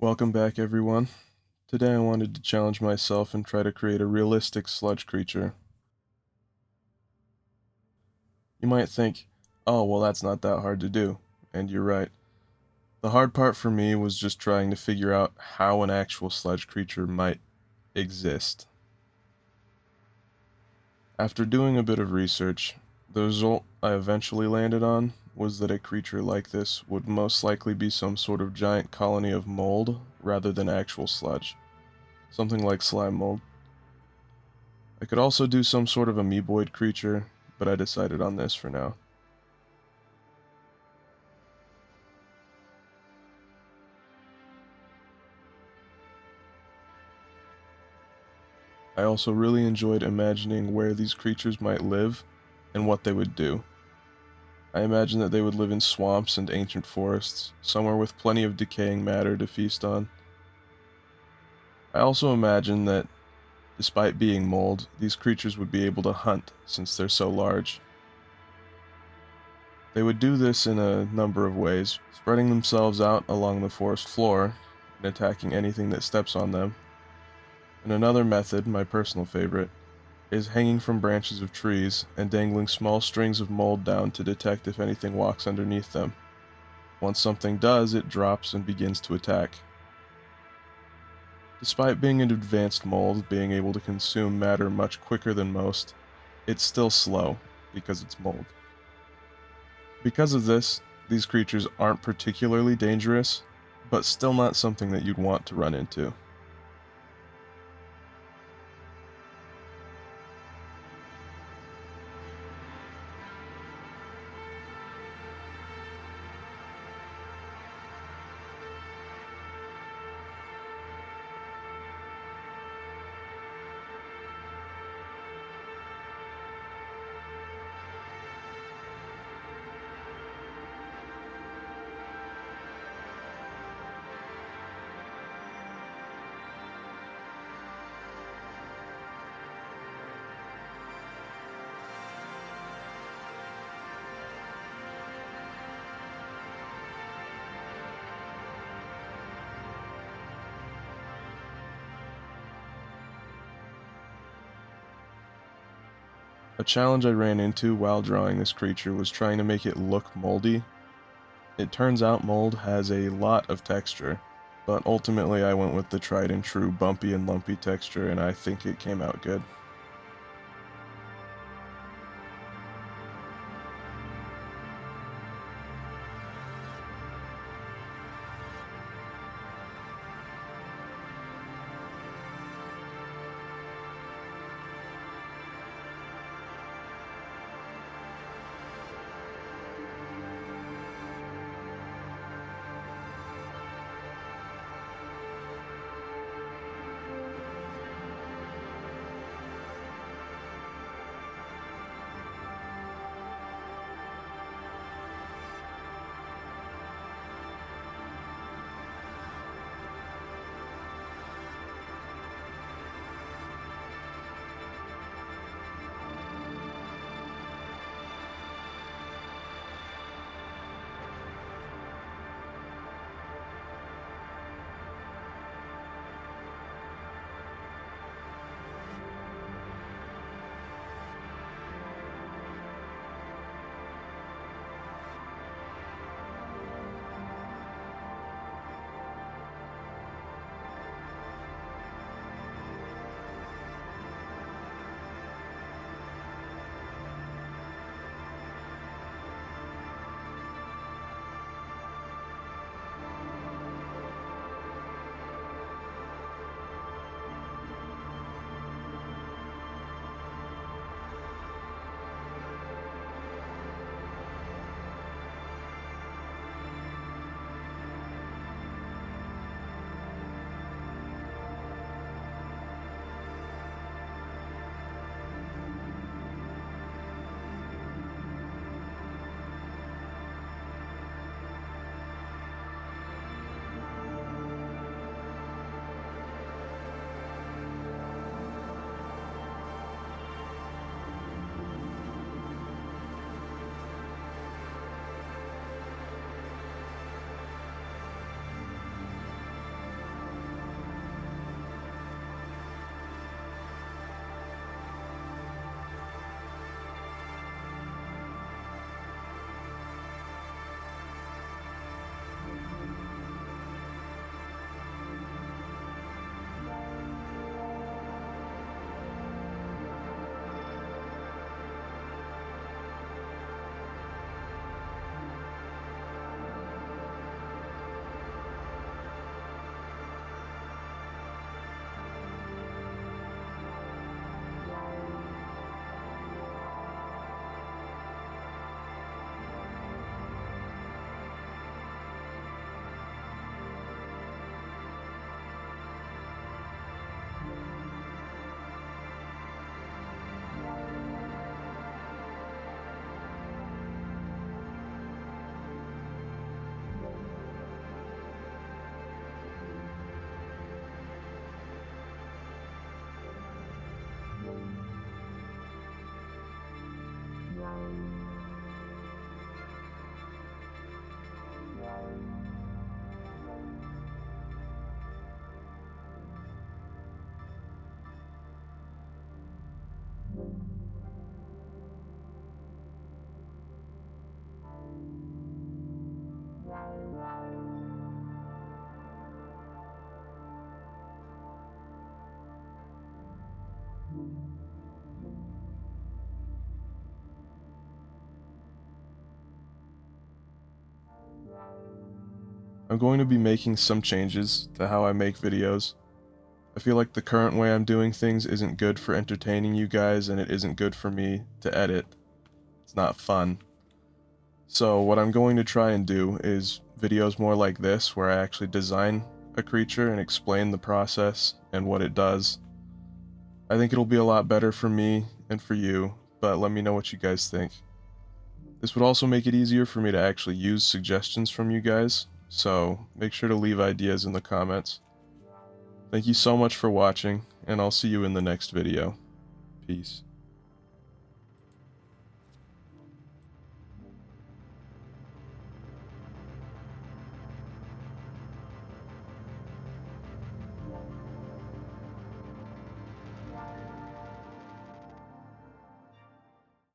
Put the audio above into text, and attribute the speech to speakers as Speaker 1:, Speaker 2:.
Speaker 1: Welcome back, everyone. Today I wanted to challenge myself and try to create a realistic sludge creature. You might think, oh, well, that's not that hard to do, and you're right. The hard part for me was just trying to figure out how an actual sludge creature might exist. After doing a bit of research, the result I eventually landed on was that a creature like this would most likely be some sort of giant colony of mold rather than actual sludge, something like slime mold. I could also do some sort of amoeboid creature, but I decided on this for now. I also really enjoyed imagining where these creatures might live and what they would do. I imagined that they would live in swamps and ancient forests, somewhere with plenty of decaying matter to feast on. I also imagined that, despite being mold, these creatures would be able to hunt since they're so large. They would do this in a number of ways, spreading themselves out along the forest floor and attacking anything that steps on them. And another method, my personal favorite, is hanging from branches of trees and dangling small strings of mold down to detect if anything walks underneath them. Once something does, it drops and begins to attack. Despite being an advanced mold, being able to consume matter much quicker than most, it's still slow because it's mold. Because of this, these creatures aren't particularly dangerous, but still not something that you'd want to run into. A challenge I ran into while drawing this creature was trying to make it look moldy. It turns out mold has a lot of texture, but ultimately I went with the tried and true bumpy and lumpy texture, and I think it came out good. I'm going to be making some changes to how I make videos. I feel like the current way I'm doing things isn't good for entertaining you guys, and it isn't good for me to edit. It's not fun. So what I'm going to try and do is videos more like this, where I actually design a creature and explain the process and what it does. I think it'll be a lot better for me and for you, but let me know what you guys think. This would also make it easier for me to actually use suggestions from you guys, so make sure to leave ideas in the comments. Thank you so much for watching, and I'll see you in the next video. Peace.